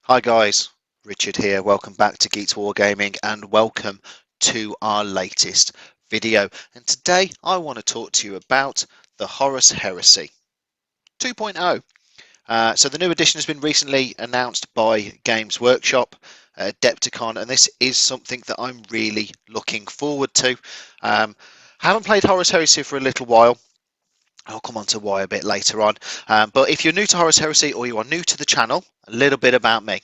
Hi guys, Richard here. Welcome back to Geeks Wargaming and welcome to our latest video. And today I want to talk to you about the Horus Heresy 2.0. So the new edition has been recently announced by Games Workshop, Adepticon, and this is something that I'm really looking forward to. Haven't played Horus Heresy for a little while. I'll come on to why a bit later on. But if you're new to Horus Heresy or you are new to the channel, a little bit about me.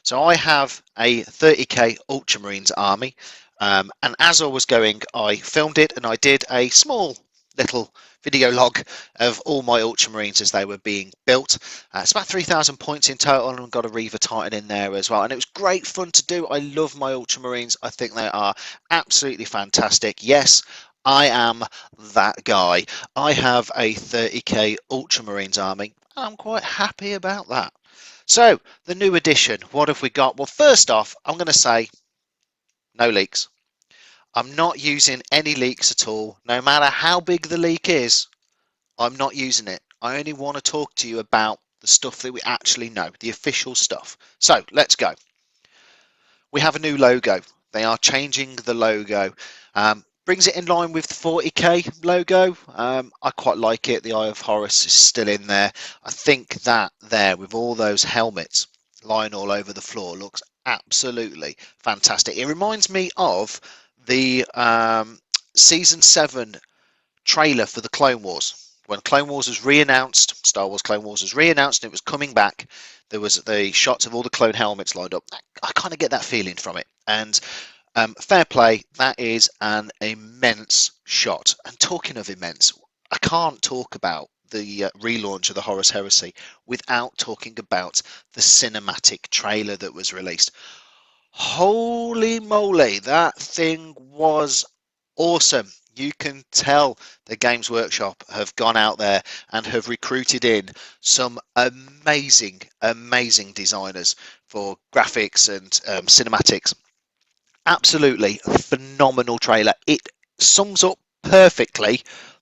So I have a 30k Ultramarines army, and as I was going, I filmed it and I did a small little video log of all my Ultramarines as they were being built. It's about 3,000 points in total, and I've got a Reaver Titan in there as well. And it was great fun to do. I love my Ultramarines. I think they are absolutely fantastic. Yes, I am that guy. I have a 30k Ultramarines army, and I'm quite happy about that. So, the new edition, what have we got? Well, first off, I'm going to say no leaks. I'm not using any leaks at all. No matter how big the leak is, I'm not using it. I only want to talk to you about the stuff that we actually know, the official stuff. So, let's go. We have a new logo. They are changing the logo. Brings it in line with the 40k logo. I quite like it. The Eye of Horus is still in there. I think that there with all those helmets lying all over the floor looks absolutely fantastic. It reminds me of the season 7 trailer for the Clone Wars. When Clone Wars was re-announced, Star Wars Clone Wars was re-announced and it was coming back, there was the shots of all the clone helmets lined up. I kind of get that feeling from it. And fair play, that is an immense shot. And talking of immense, I can't talk about the relaunch of the Horus Heresy without talking about the cinematic trailer that was released. Holy moly, that thing was awesome. You can tell the Games Workshop have gone out there and have recruited in some amazing designers for graphics and cinematics. Absolutely phenomenal trailer. It sums up perfectly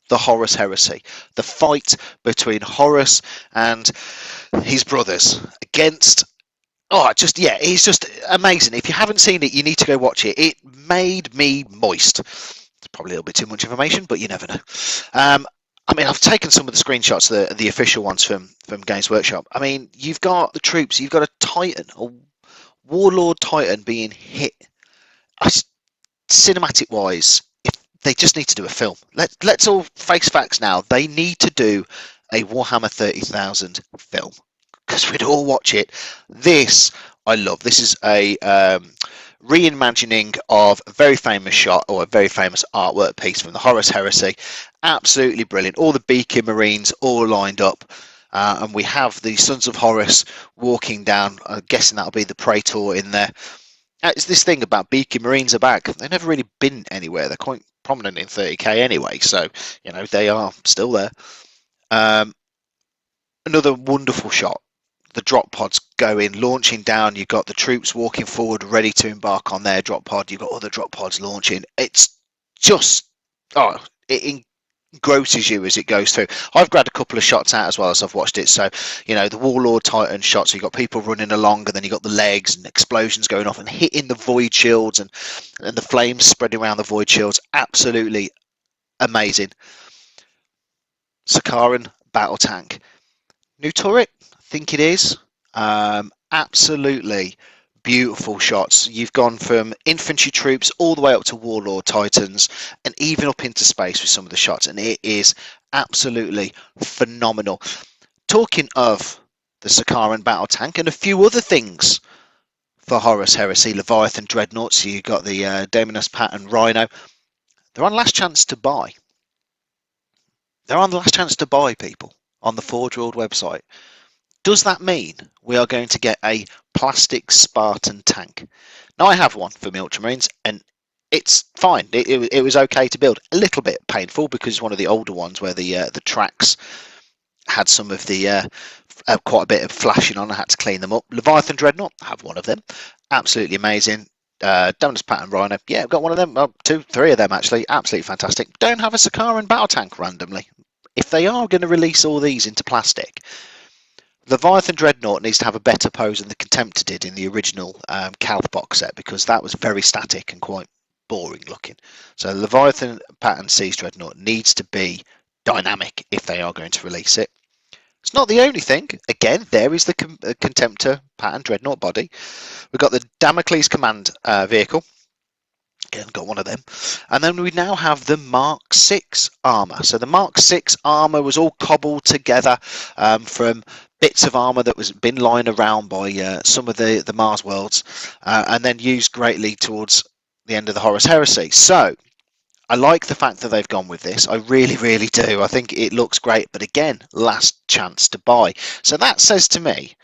the Horus Heresy, the fight between Horus and his brothers against. Oh, it's just amazing. If you haven't seen it, you need to go watch it. It made me moist. It's probably a little bit too much information, but you never know. I mean, I've taken some of the screenshots, the official ones from Games Workshop. I mean, you've got the troops, you've got a Titan, a Warlord Titan being hit. Cinematic wise, if they just need to do a film. Let's all face facts now. They need to do a Warhammer 30,000 film because we'd all watch it. This I love. This is a reimagining of a very famous shot or a very famous artwork piece from the Horus Heresy. Absolutely brilliant. All the Beacon Marines all lined up. And we have the Sons of Horus walking down. I'm guessing that'll be the Praetor in there. It's this thing about Beacon Marines are back. They've never really been anywhere. They're quite prominent in 30k anyway, so you know they are still there. Another wonderful shot. The drop pods going, launching down. You've got the troops walking forward, ready to embark on their drop pod. You've got other drop pods launching. It's just it engrosses you as it goes through. I've grabbed a couple of shots out as well as I've watched it. So, you know, the Warlord Titan shots, so you've got people running along and then you've got the legs and explosions going off and hitting the void shields and the flames spreading around the void shields. Absolutely amazing. Sakharan battle tank. New turret, I think it is. Absolutely beautiful shots. You've gone from infantry troops all the way up to Warlord Titans and even up into space with some of the shots, and it is absolutely phenomenal. Talking of the Sakharan battle tank and a few other things for Horus Heresy, Leviathan Dreadnought, so you've got the Daemonus pattern Rhino. They're on last chance to buy. They're on the last chance to buy, people, on the Forge World website. Does that mean we are going to get a plastic Spartan tank? Now, I have one for my Ultramarines, and it's fine. It was okay to build. A little bit painful because it's one of the older ones where the tracks had some of the quite a bit of flashing on. I had to clean them up. Leviathan Dreadnought, I have one of them. Absolutely amazing. Daemonus pattern Rhino, yeah, I've got one of them. Well, 2, 3 of them actually. Absolutely fantastic. Don't have a Sakharan battle tank randomly. If they are going to release all these into plastic, Leviathan Dreadnought needs to have a better pose than the Contemptor did in the original Calth box set, because that was very static and quite boring looking. So Leviathan pattern Siege Dreadnought needs to be dynamic if they are going to release it. It's not the only thing. Again, there is the Contemptor pattern Dreadnought body. We've got the Damocles Command vehicle. Again, got one of them. And then we now have the Mark 6 armor. So the Mark 6 armor was all cobbled together from bits of armor that was been lying around by some of the Mars worlds, and then used greatly towards the end of the Horus Heresy. So I like the fact that they've gone with this. I really, really do. I think it looks great, but again, last chance to buy. So that says to me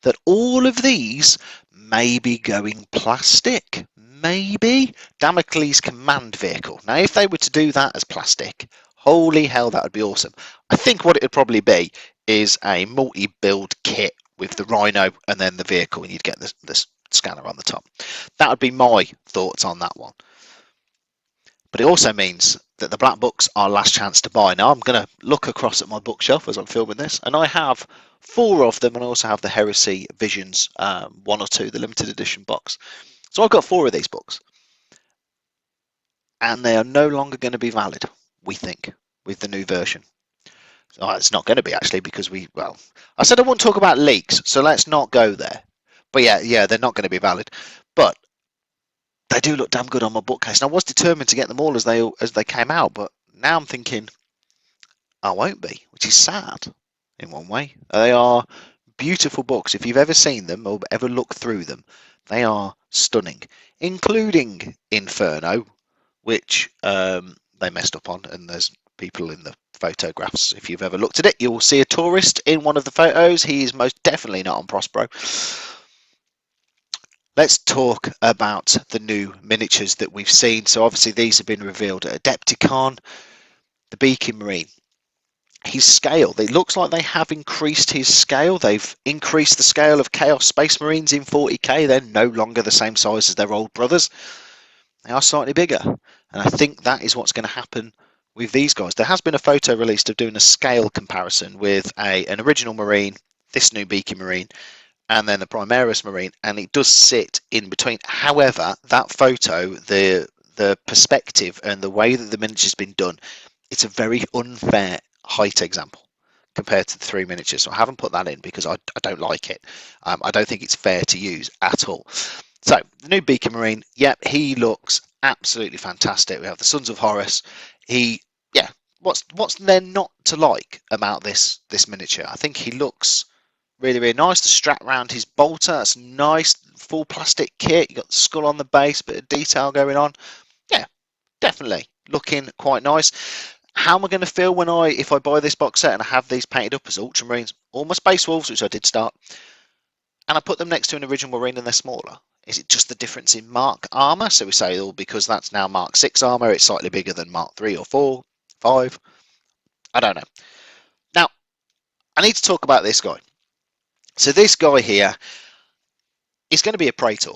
that all of these may be going plastic. Maybe. Damocles Command Vehicle. Now, if they were to do that as plastic, holy hell, that would be awesome. I think what it would probably be is a multi-build kit with the Rhino and then the vehicle, and you'd get the scanner on the top. That would be my thoughts on that one. But it also means that the black books are last chance to buy. Now I'm going to look across at my bookshelf as I'm filming this, and I have 4 of them, and I also have the Heresy Visions 1 or 2, the limited edition box. So I've got 4 of these books, and they are no longer going to be valid, we think, with the new version. So it's not going to be, actually, because I said I wouldn't talk about leaks, so let's not go there. But yeah, they're not going to be valid. But they do look damn good on my bookcase. And I was determined to get them all as they came out, but now I'm thinking I won't be, which is sad in one way. They are beautiful books. If you've ever seen them or ever looked through them, they are stunning, including Inferno, which they messed up on, and there's people in the photographs. If you've ever looked at it, you'll see a tourist in one of the photos. He is most definitely not on Prospero. Let's talk about the new miniatures that we've seen. So obviously these have been revealed at Adepticon. The Beacon Marine. His scale, it looks like they have increased his scale. They've increased the scale of Chaos Space Marines in 40k. They're no longer the same size as their old brothers. They are slightly bigger. And I think that is what's going to happen with these guys. There has been a photo released of doing a scale comparison with an original Marine, this new Beacon Marine, and then the Primaris Marine, and it does sit in between. However, that photo, the perspective and the way that the miniature's been done, it's a very unfair height example compared to the 3 miniatures. So I haven't put that in because I don't like it. I don't think it's fair to use at all. So the new Beacon Marine, yep, he looks absolutely fantastic. We have the Sons of Horus. What's there not to like about this miniature? I think he looks really, really nice. The strap around his bolter, that's nice. Full plastic kit. You got the skull on the base, bit of detail going on. Yeah, definitely looking quite nice. How am I going to feel if I buy this box set and I have these painted up as Ultramarines or my Space Wolves, which I did start, and I put them next to an original Marine and they're smaller? Is it just the difference in Mark armor? So we say, because that's now Mark 6 armor, it's slightly bigger than Mark 3 or 4, 5. I don't know. Now, I need to talk about this guy. So this guy here is going to be a Praetor.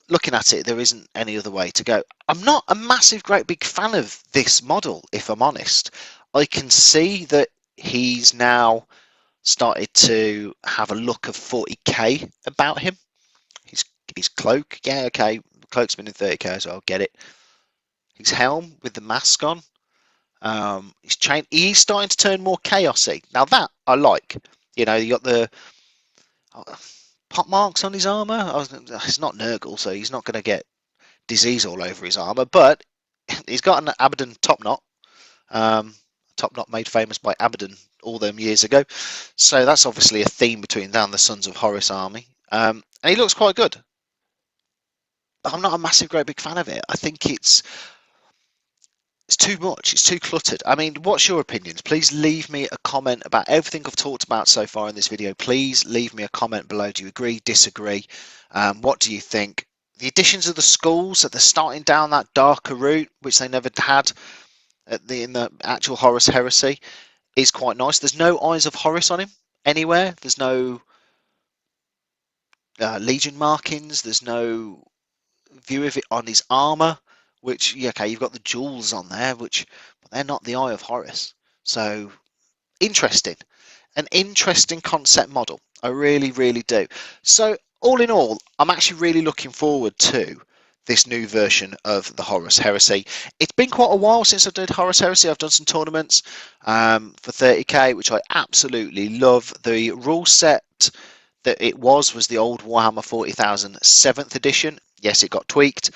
Looking at it, there isn't any other way to go. I'm not a massive, great big fan of this model, if I'm honest. I can see that he's now started to have a look of 40k about him. His cloak, yeah, okay, the cloak's been in 30k, so I'll get it. His helm with the mask on. His chain, he's starting to turn more chaosy. Now that I like. You know, you got the pot marks on his armor. It's not Nurgle, so he's not going to get disease all over his armor, but he's got an Abaddon top knot. Top knot made famous by Abaddon all them years ago. So that's obviously a theme between that and the Sons of Horus army. And he looks quite good. But I'm not a massive, great big fan of it. I think it's too much. It's too cluttered. I mean, what's your opinions? Please leave me a comment about everything I've talked about so far in this video. Please leave me a comment below. Do you agree, disagree? What do you think? The additions of the skulls, that they're starting down that darker route, which they never had in the actual Horus Heresy, is quite nice. There's no Eyes of Horus on him anywhere. There's no Legion markings. There's no view of it on his armor, which, yeah, okay, you've got the jewels on there, but they're not the Eye of Horus. So interesting. an interesting concept model. I really, really do. So all in all, I'm actually really looking forward to this new version of the Horus Heresy. It's been quite a while since I did Horus Heresy. I've done some tournaments for 30k, which I absolutely love. The rule set that it was the old Warhammer 40,000 7th edition. Yes, it got tweaked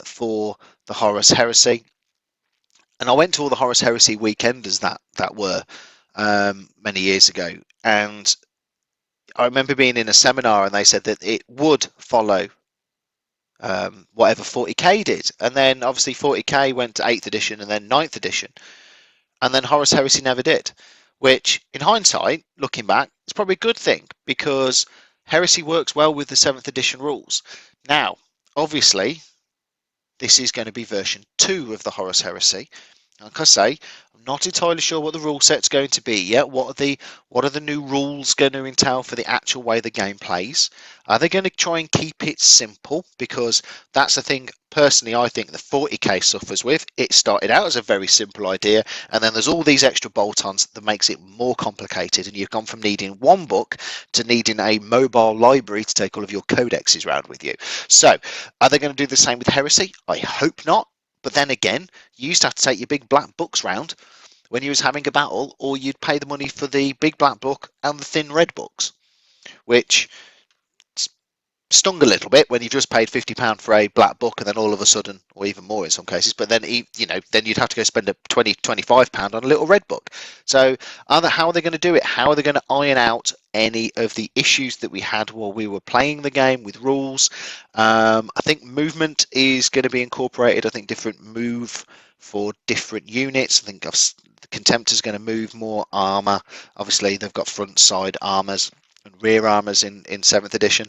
for the Horus Heresy. And I went to all the Horus Heresy weekenders that were many years ago, and I remember being in a seminar and they said that it would follow whatever 40k did, and then obviously 40k went to 8th edition and then 9th edition, and then Horus Heresy never did, which in hindsight, looking back, is probably a good thing because Heresy works well with the 7th edition rules. Now, obviously, this is going to be version 2 of the Horus Heresy. Like I say, I'm not entirely sure what the rule set's going to be yet. What are the new rules going to entail for the actual way the game plays? Are they going to try and keep it simple? Because that's the thing, personally, I think the 40k suffers with. It started out as a very simple idea, and then there's all these extra bolt-ons that makes it more complicated, and you've gone from needing one book to needing a mobile library to take all of your codexes around with you. So, are they going to do the same with Heresy? I hope not. But then again, you used to have to take your big black books round when you was having a battle, or you'd pay the money for the big black book and the thin red books, which stung a little bit when you just paid £50 for a black book and then all of a sudden, or even more in some cases, but then then you'd have to go spend a £25 on a little red book. So how are they going to do it? How are they going to iron out any of the issues that we had while we were playing the game with rules? I think movement is going to be incorporated. I think different move for different units. I think the contempt is going to move more armor. Obviously they've got front side armors and rear armors in 7th edition.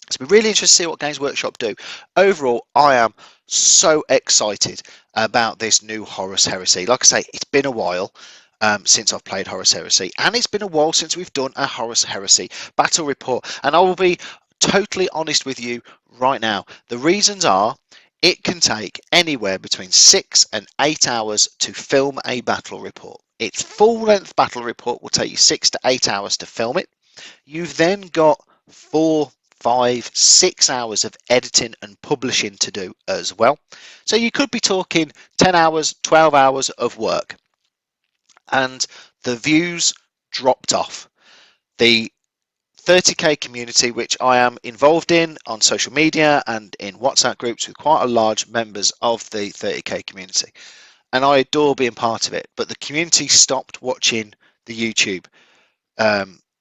So we're really interested to see what Games Workshop do. Overall, I am so excited about this new Horus Heresy. Like I say, it's been a while since I've played Horus Heresy, and it's been a while since we've done a Horus Heresy battle report. And I will be totally honest with you right now. The reasons are, it can take anywhere between 6 and 8 hours to film a battle report. Its full-length battle report will take you 6 to 8 hours to film it. You've then got 4, 5, 6 hours of editing and publishing to do as well. So you could be talking 10 hours, 12 hours of work. And the views dropped off. The 30k community, which I am involved in on social media and in WhatsApp groups with quite a large members of the 30k community, and I adore being part of it, but the community stopped watching the YouTube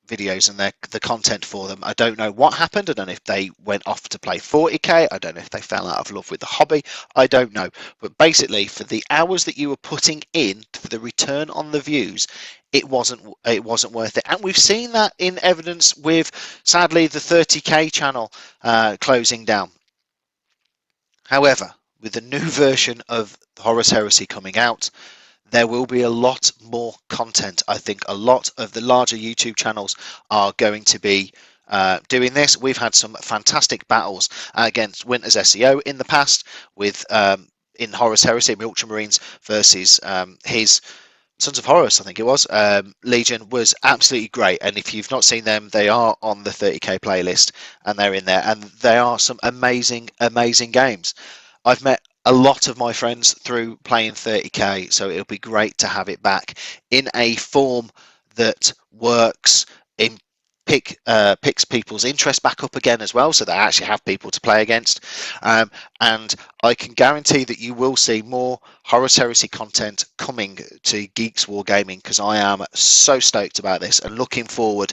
videos and the content for them. I don't know what happened. I don't know if they went off to play 40k. I don't know if they fell out of love with the hobby. I don't know. But basically, for the hours that you were putting in, for the return on the views, it wasn't worth it. And we've seen that in evidence with, sadly, the 30k channel closing down. However, with the new version of Horus Heresy coming out, there will be a lot more content. I think a lot of the larger YouTube channels are going to be doing this. We've had some fantastic battles against Winter's SEO in the past with in Horus Heresy, Ultramarines versus his Sons of Horus, I think it was. Legion was absolutely great, and if you've not seen them, they are on the 30k playlist and they're in there, and they are some amazing games. I've met a lot of my friends through playing 30k, so it'll be great to have it back in a form that works, in picks people's interest back up again as well, so they actually have people to play against, and I can guarantee that you will see more Horus Heresy content coming to Geeks Wargaming, because I am so stoked about this and looking forward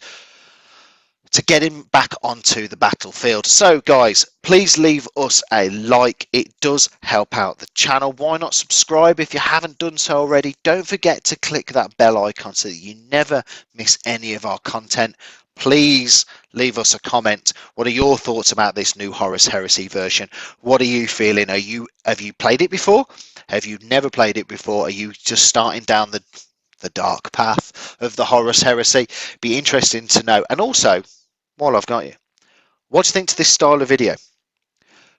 to get him back onto the battlefield. So guys, please leave us a like. It does help out the channel. Why not subscribe if you haven't done so already? Don't forget to click that bell icon so that you never miss any of our content. Please leave us a comment. What are your thoughts about this new Horus Heresy version? What are you feeling? Have you played it before? Have you never played it before? Are you just starting down the dark path of the Horus Heresy? Be interesting to know. And also, while I've got you, what do you think to this style of video?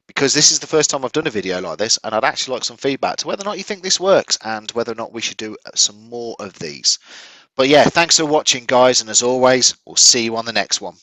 Because this is the first time I've done a video like this, and I'd actually like some feedback to whether or not you think this works and whether or not we should do some more of these. But yeah, thanks for watching, guys, and as always, we'll see you on the next one.